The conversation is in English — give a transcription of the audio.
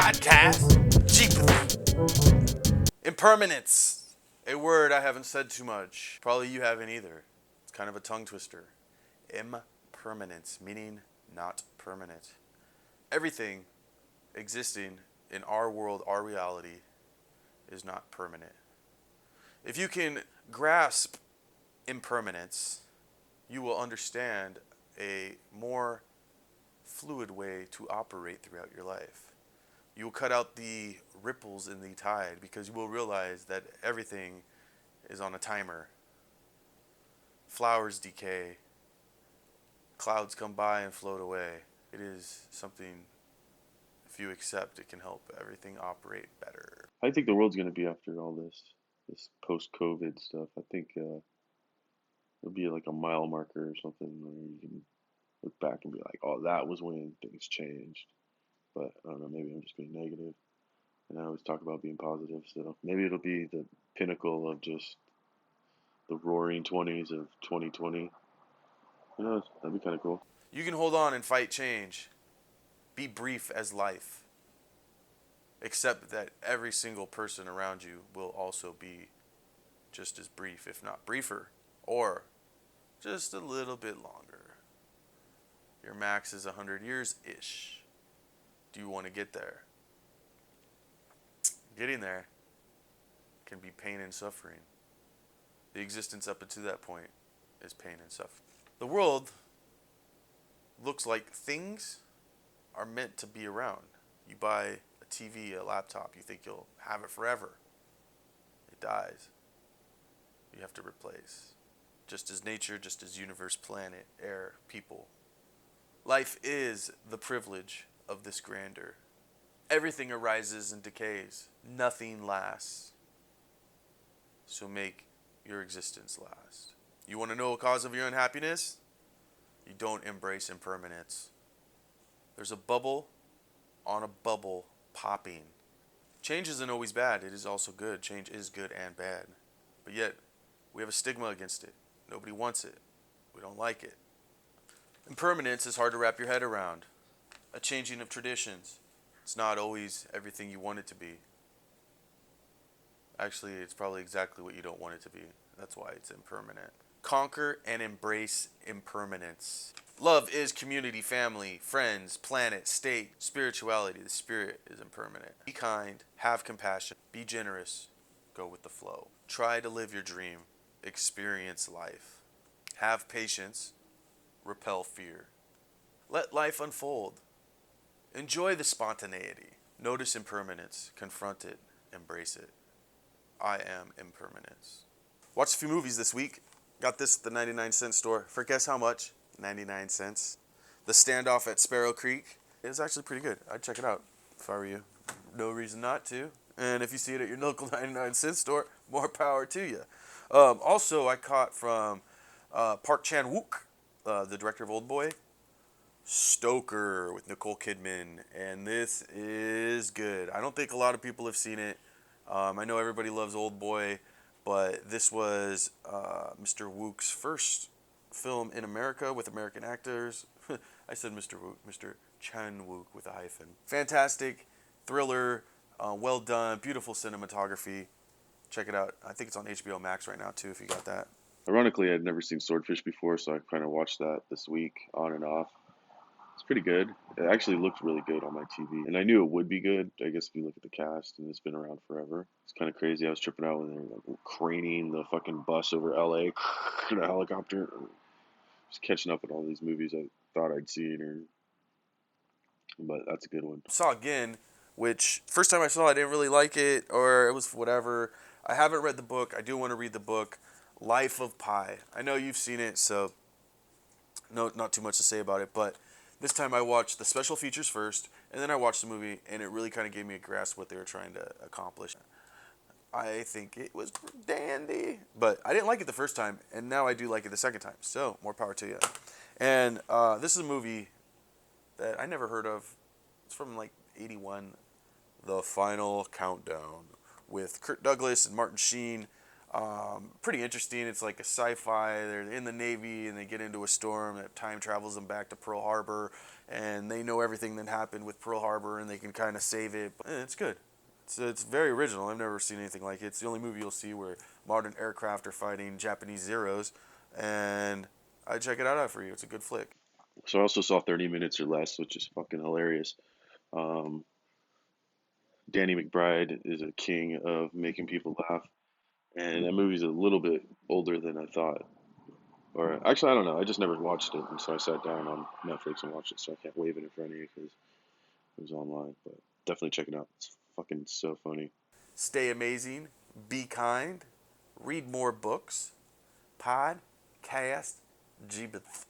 podcast. Jebuth. Impermanence. A word I haven't said too much. Probably you haven't either. It's kind of a tongue twister. Impermanence, meaning not permanent. Everything existing in our world, our reality, is not permanent. If you can grasp impermanence, you will understand a more fluid way to operate throughout your life. You will cut out the ripples in the tide because you will realize that everything is on a timer. Flowers decay. Clouds come by and float away. It is something, if you accept, it can help everything operate better. I think the world's going to be after all this post-COVID stuff. I think it'll be like a mile marker or something where you can look back and be like, oh, that was when things changed. But I don't know, maybe I'm just being negative. And I always talk about being positive, so maybe it'll be the pinnacle of just the roaring 20s of 2020. Who knows? That'd be kind of cool. You can hold on and fight change. Be brief as life. Accept that every single person around you will also be just as brief, if not briefer, or just a little bit longer. Your max is 100 years-ish. Do you want to get there? Getting there can be pain and suffering. The existence up until that point is pain and suffering. The world looks like things are meant to be around. You buy a TV, a laptop, you think you'll have it forever. It dies. You have to replace. Just as nature, just as universe, planet, air, people. Life is the privilege of this grandeur. Everything arises and decays. Nothing lasts. So make your existence last. You want to know a cause of your unhappiness? You don't embrace impermanence. There's a bubble on a bubble popping. Change isn't always bad. It is also good. Change is good and bad. But yet, we have a stigma against it. Nobody wants it. We don't like it. Impermanence is hard to wrap your head around. A changing of traditions. It's not always everything you want it to be. Actually, it's probably exactly what you don't want it to be. That's why it's impermanent. Conquer and embrace impermanence. Love is community, family, friends, planet, state, spirituality. The spirit is impermanent. Be kind, have compassion, be generous, go with the flow. Try to live your dream, experience life. Have patience, repel fear. Let life unfold. Enjoy the spontaneity. Notice impermanence, confront it, embrace it. I am impermanence. Watched a few movies this week. Got this at the 99-cent store. For guess how much? 99 cents. The Standoff at Sparrow Creek. It was actually pretty good. I'd check it out if I were you. No reason not to. And if you see it at your local 99-cent store, more power to you. Also, I caught from Park Chan-Wook, the director of Oldboy, Stoker with Nicole Kidman. And this is good. I don't think a lot of people have seen it. I know everybody loves Oldboy, but this was Mr. Wook's first film in America with American actors. I said Mr. Wook, Mr. Chan-Wook with a hyphen. Fantastic thriller, well done, beautiful cinematography. Check it out. I think it's on HBO Max right now too, if you got that. Ironically, I'd never seen Swordfish before, so I kind of watched that this week on and off. It's pretty good. It actually looked really good on my TV, and I knew it would be good. I guess if you look at the cast, and it's been around forever. It's kind of crazy. I was tripping out when they were like craning the fucking bus over LA in a helicopter. Just catching up with all these movies I thought I'd seen, but that's a good one. Saw again, which first time I saw it, I didn't really like it, or it was whatever. I haven't read the book. I do want to read the book, Life of Pi. I know you've seen it, so not too much to say about it, but this time I watched the special features first, and then I watched the movie, and it really kind of gave me a grasp of what they were trying to accomplish. I think it was dandy, but I didn't like it the first time, and now I do like it the second time, so more power to you. And this is a movie that I never heard of. It's from like 81, The Final Countdown, with Kirk Douglas and Martin Sheen. Pretty interesting. It's like a sci-fi. They're in the Navy and they get into a storm that time travels them back to Pearl Harbor, and they know everything that happened with Pearl Harbor and they can kind of save it. But, it's good. It's very original. I've never seen anything like it. It's the only movie you'll see where modern aircraft are fighting Japanese Zeros, and I'd check it out for you. It's a good flick. So I also saw 30 Minutes or Less, which is fucking hilarious. Um, Danny McBride is a king of making people laugh, and that movie's a little bit older than I thought. Or actually, I don't know. I just never watched it, and so I sat down on Netflix and watched it. So I can't wave it in front of you because it was online. But definitely check it out. It's fucking so funny. Stay amazing. Be kind. Read more books. Podcast Jebuth.